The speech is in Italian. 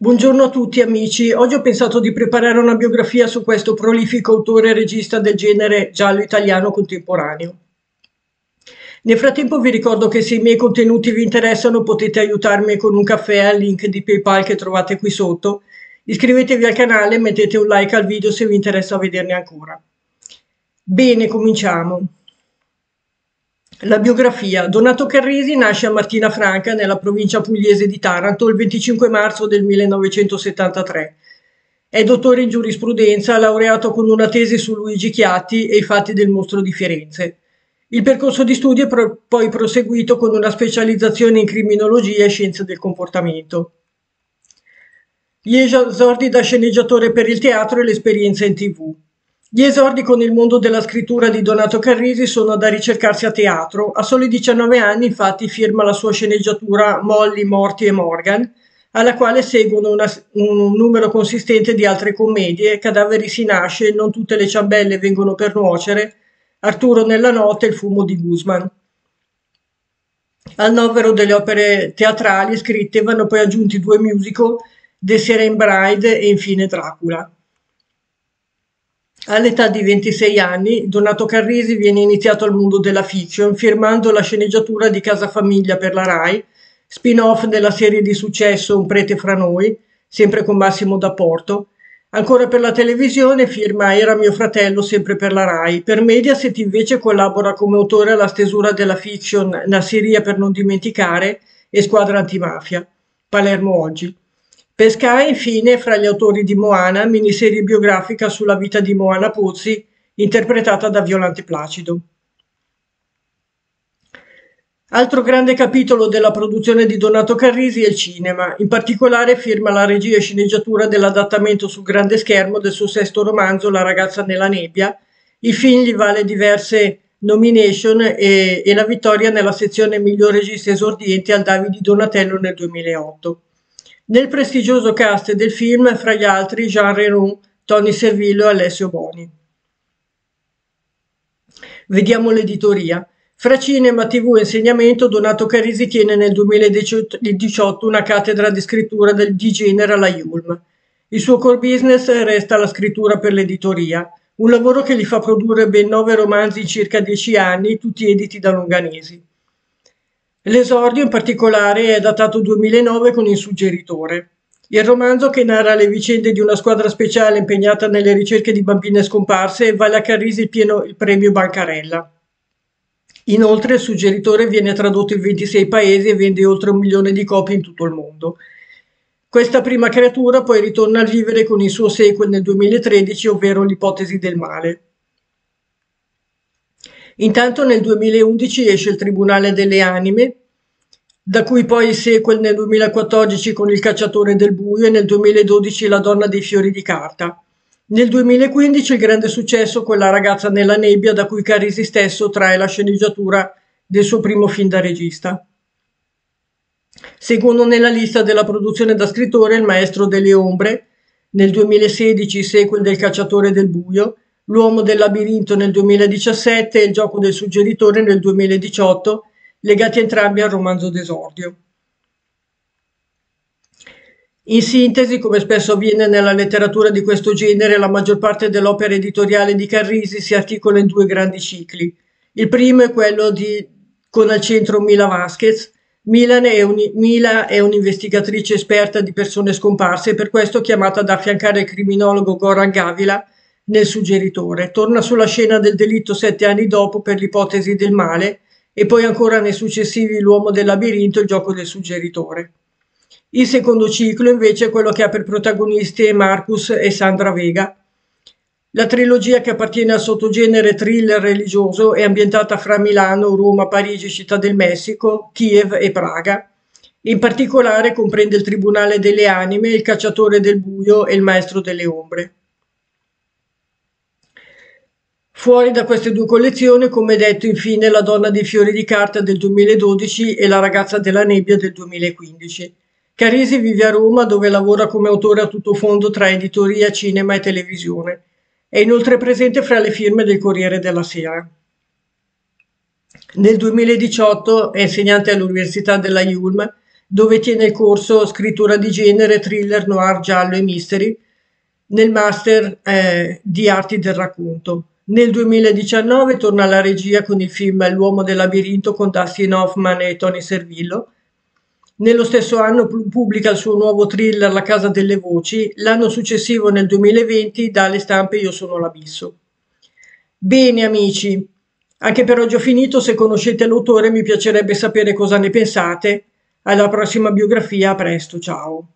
Buongiorno a tutti amici, oggi ho pensato di preparare una biografia su questo prolifico autore e regista del genere giallo italiano contemporaneo. Nel frattempo vi ricordo che se i miei contenuti vi interessano potete aiutarmi con un caffè al link di PayPal che trovate qui sotto. Iscrivetevi al canale e mettete un like al video se vi interessa vederne ancora. Bene, cominciamo. La biografia. Donato Carrisi nasce a Martina Franca, nella provincia pugliese di Taranto, il 25 marzo del 1973. È dottore in giurisprudenza, laureato con una tesi su Luigi Chiatti e i fatti del mostro di Firenze. Il percorso di studio è poi proseguito con una specializzazione in criminologia e scienze del comportamento. Gli esordi da sceneggiatore per il teatro e l'esperienza in TV. Gli esordi con il mondo della scrittura di Donato Carrisi sono da ricercarsi a teatro. A soli 19 anni, infatti, firma la sua sceneggiatura Molly, Morty e Morgan, alla quale seguono un numero consistente di altre commedie: Cadaveri si nasce, Non tutte le ciambelle vengono per nuocere, Arturo nella notte e Il fumo di Guzman. Al novero delle opere teatrali scritte vanno poi aggiunti due musical, The Serene Bride e infine Dracula. All'età di 26 anni, Donato Carrisi viene iniziato al mondo della fiction firmando la sceneggiatura di Casa Famiglia per la Rai, spin-off della serie di successo Un prete fra noi, sempre con Massimo D'Apporto. Ancora per la televisione firma Era mio fratello, sempre per la Rai. Per Mediaset invece collabora come autore alla stesura della fiction Nassiria per non dimenticare e Squadra antimafia, Palermo oggi. Per Sky, infine, fra gli autori di Moana, miniserie biografica sulla vita di Moana Pozzi, interpretata da Violante Placido. Altro grande capitolo della produzione di Donato Carrisi è il cinema, in particolare firma la regia e sceneggiatura dell'adattamento sul grande schermo del suo sesto romanzo La ragazza nella nebbia. Il film gli vale diverse nomination e la vittoria nella sezione miglior regista esordiente al David di Donatello nel 2008. Nel prestigioso cast del film, fra gli altri, Jean Reno, Tony Servillo e Alessio Boni. Vediamo l'editoria. Fra cinema, TV e insegnamento, Donato Carrisi tiene nel 2018 una cattedra di scrittura di genere alla IULM. Il suo core business resta la scrittura per l'editoria, un lavoro che gli fa produrre ben 9 romanzi in circa 10 anni, tutti editi da Longanesi. L'esordio in particolare è datato 2009 con Il suggeritore. Il romanzo, che narra le vicende di una squadra speciale impegnata nelle ricerche di bambine scomparse, vale a Carrisi il premio Bancarella. Inoltre il suggeritore viene tradotto in 26 paesi e vende oltre 1 milione di copie in tutto il mondo. Questa prima creatura poi ritorna a vivere con il suo sequel nel 2013, ovvero L'ipotesi del male. Intanto nel 2011 esce Il Tribunale delle Anime, da cui poi il sequel nel 2014 con Il cacciatore del buio e nel 2012 La donna dei fiori di carta. Nel 2015 il grande successo con La ragazza nella nebbia, da cui Carrisi stesso trae la sceneggiatura del suo primo film da regista. Seguono nella lista della produzione da scrittore Il maestro delle ombre, nel 2016 il sequel del Cacciatore del buio, L'uomo del labirinto nel 2017 e Il gioco del suggeritore nel 2018, legati entrambi al romanzo d'esordio. In sintesi, come spesso avviene nella letteratura di questo genere, la maggior parte dell'opera editoriale di Carrisi si articola in due grandi cicli. Il primo è quello con al centro Mila Vasquez. Mila è un'investigatrice esperta di persone scomparse e per questo chiamata ad affiancare il criminologo Goran Gavila nel suggeritore. Torna sulla scena del delitto 7 anni dopo per l'ipotesi del male e poi ancora nei successivi L'uomo del labirinto e Il gioco del suggeritore. Il secondo ciclo invece è quello che ha per protagonisti Marcus e Sandra Vega. La trilogia, che appartiene al sottogenere thriller religioso, è ambientata fra Milano, Roma, Parigi, Città del Messico, Kiev e Praga. In particolare comprende Il Tribunale delle Anime, Il cacciatore del buio e Il maestro delle ombre. Fuori da queste due collezioni, come detto, infine La donna dei fiori di carta del 2012 e La ragazza della nebbia del 2015. Carrisi vive a Roma, dove lavora come autore a tutto fondo tra editoria, cinema e televisione. È inoltre presente fra le firme del Corriere della Sera. Nel 2018 è insegnante all'Università della IULM, dove tiene il corso scrittura di genere, thriller, noir, giallo e mystery, nel master di arti del racconto. Nel 2019 torna alla regia con il film L'uomo del labirinto con Dustin Hoffman e Tony Servillo. Nello stesso anno pubblica il suo nuovo thriller La casa delle voci. L'anno successivo, nel 2020, dà alle stampe Io sono l'abisso. Bene amici, anche per oggi ho finito. Se conoscete l'autore mi piacerebbe sapere cosa ne pensate. Alla prossima biografia, a presto, ciao.